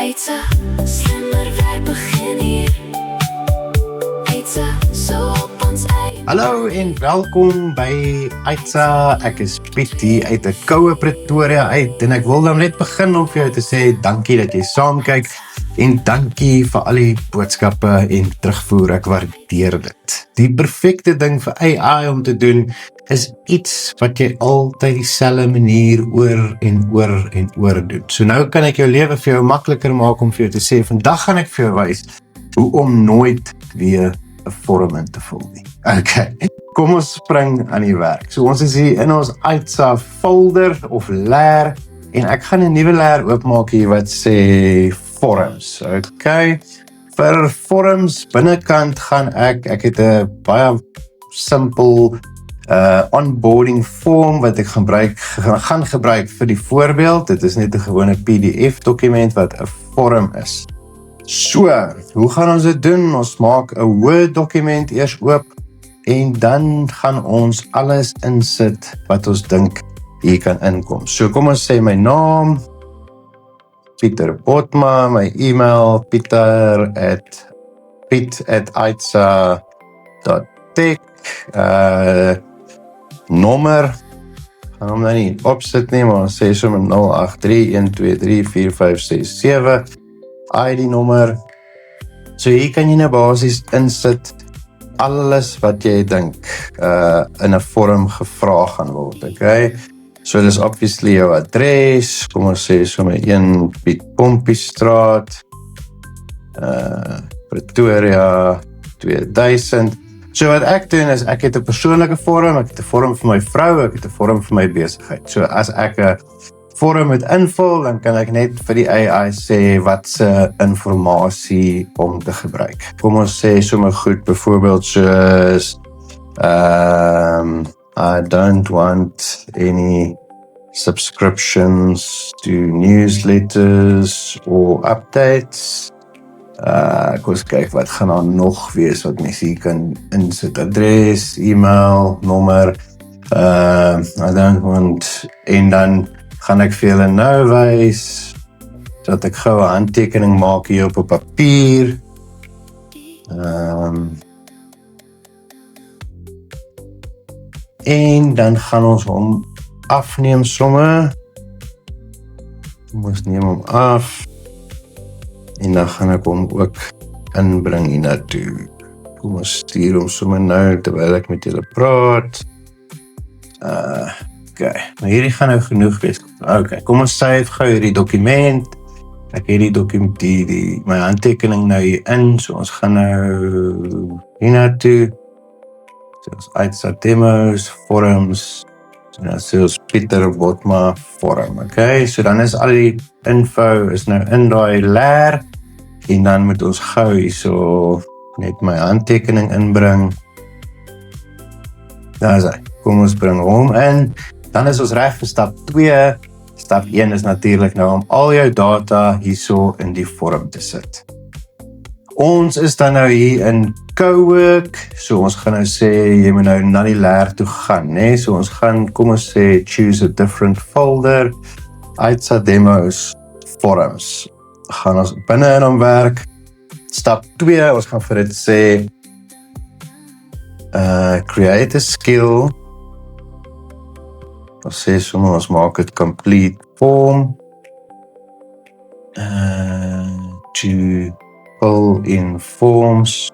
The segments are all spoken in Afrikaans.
Eetsa, slimmer wij begin hier. Eetsa, so op ons ei. Hallo en welkom by Aitsa. Ek is Piet hier uit 'n koue Pretoria uit en ek wil dan net begin om vir jou te sê dankie dat jy saam kyk en dankie vir al die boodskappe en terugvoer, ek waardeer dit. Die perfekte ding vir AI om te doen is iets wat jy altyd dieselfde manier oor en oor en oor doen. So nou kan ek jou lewe vir jou makliker maak om vir jou te sê, vandag gaan ek vir jou wys hoe om nooit weer 'n vorm in te vul nie. Okay, kom ons spring aan die werk. So ons is hier in ons Aitsa folder of layer en ek gaan 'n nuwe layer oopmaak hier wat sê forums. Okay, vir forums binnekant gaan ek het 'n baie simpel onboarding form wat ek gaan gebruik vir die voorbeeld. Dit is net 'n gewone PDF dokument wat 'n vorm is. So, hoe gaan ons dit doen? Ons maak 'n Word dokument eers oop en dan gaan ons alles insit wat ons dink hier kan inkom. So kom ons sê my naam, Pieter Botma, my e-mail, piet@aitsa.tech, nommer, gaan hom nou nie opsit nie, maar ons sê sommer 083123457, ID nommer. So hier kan jy nou basies insit alles wat jy dink in 'n vorm gevra gaan word, okay? So dis obviously jou adres, kom ons sê sommer 1 Piet Pompiestraat, Pretoria 2000. So wat ek doen is, ek het 'n persoonlike vorm, ek het 'n vorm vir my vrou, ek het 'n vorm vir my besigheid. So as ek 'n vorm moet invul, dan kan ek net vir die AI sê wat se informasie om te gebruik. Kom ons sê sommer goed, byvoorbeeld soos I don't want any subscriptions to newsletters or updates. Ek wil kyk wat gaan daar nog wees wat mens hier kan insit. Adres, e-mail, nommer, I don't want, en dan gaan ek vir julle nou wys dat ek gou 'n handtekening maak hier op 'n papier. En dan gaan ons hom afneem somme. Ons neem hom af. En dan gaan ek hom ook inbring hier na toe. Kom ons stuur hom sommer nou terwyl ek met julle praat. Okay, maar hierdie gaan nou genoeg wees. Okay, kom ons save gou hierdie dokument. Ek het die dokument, my handtekening nou hier in, so ons gaan nou hier na toe. So ons Aitsa demos, forums, so dan sê ons Pieter Botma forum, okay? So dan is al die info is nou in daai layer, en dan moet ons gou hier so net my handtekening inbring. Daar is hy, kom ons bring hom in, dan is ons reg vir stap 2. Stap 1 is natuurlik nou om al jou data hierso in die vorm te sit. Ons is dan nou hier in Cowork, so ons gaan nou sê, jy moet nou na die layer toe gaan, né? So ons gaan, kom ons sê, choose a different folder, Aitsa demos, forums. Gaan ons binne in hom werk. Stap 2, ons gaan vir dit sê, create a skill. Ons sê sommer, ons maak het complete form. To fill in forms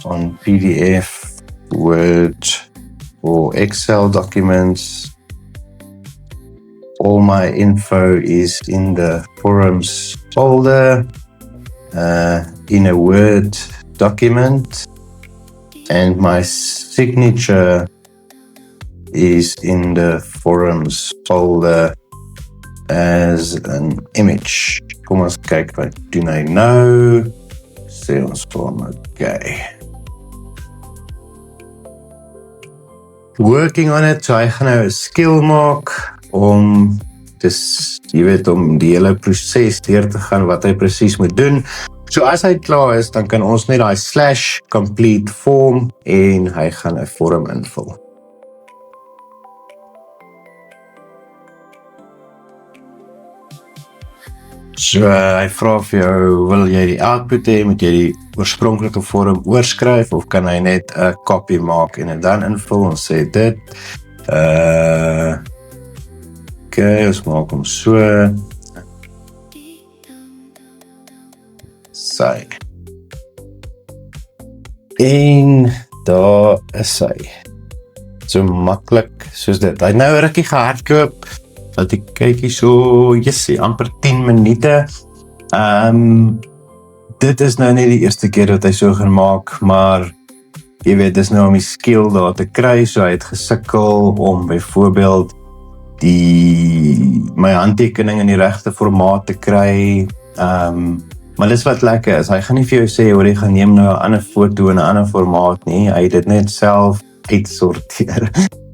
on PDF, Word, or Excel documents. All my info is in the forums folder, in a Word document, and my signature is in the forums folder as an image. Kom ons kyk wat doen hy nou. Sê ons vorm, okay. Working on it, so hy gaan nou 'n skill maak om jy weet, om die hele proses deur te gaan wat hy presies moet doen. So as hy klaar is, dan kan ons net daai /complete form en hy gaan 'n vorm invul. So hy vra vir jou, wil jy die output hê, moet jy die oorspronklike vorm oorskryf of kan hy net 'n copy maak en dit dan invul en sê dit. Okay, ons maak hom so. Sy. En daar is hy. So maklik soos dit. Hy nou 'n rukkie gehardloop. Dat ek kyk hier so, jessie, amper 10 minute. Dit is nou nie die eerste keer dat hy so gaan maak, maar jy weet, dis nou om die skill daar te kry, so hy het gesukkel om byvoorbeeld my handtekening in die regte formaat te kry. Maar dis wat lekker is, hy gaan nie vir jou sê, hoor, jy gaan neem nou 'n ander foto in 'n ander formaat nie, hy het dit net self uitsorteer.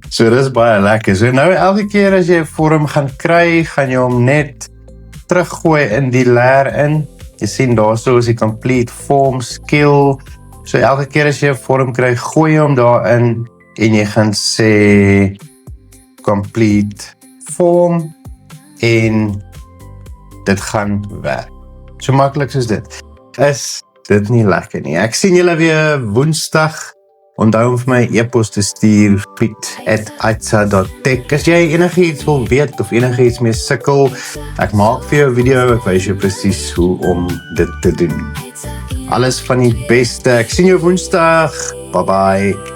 So dis baie lekker. So nou elke keer as jy 'n vorm gaan kry, gaan jy hom net teruggooi in die layer in. Jy sien daarso is die complete form skill. So elke keer as jy 'n vorm kry, gooi jy hom daarin en jy gaan sê complete form en dit gaan werk. So maklik soos dit. Is dit nie lekker nie? Ek sien julle weer Woensdag. Onthou om vir my e-pos te stuur, piet@aitsa.tech. As jy enigiets wil weet of enigiets mee sukkel, ek maak vir jou 'n video, ek wys jou presies hoe om dit te doen. Alles van die beste. Ek sien jou Woensdag. Bye bye.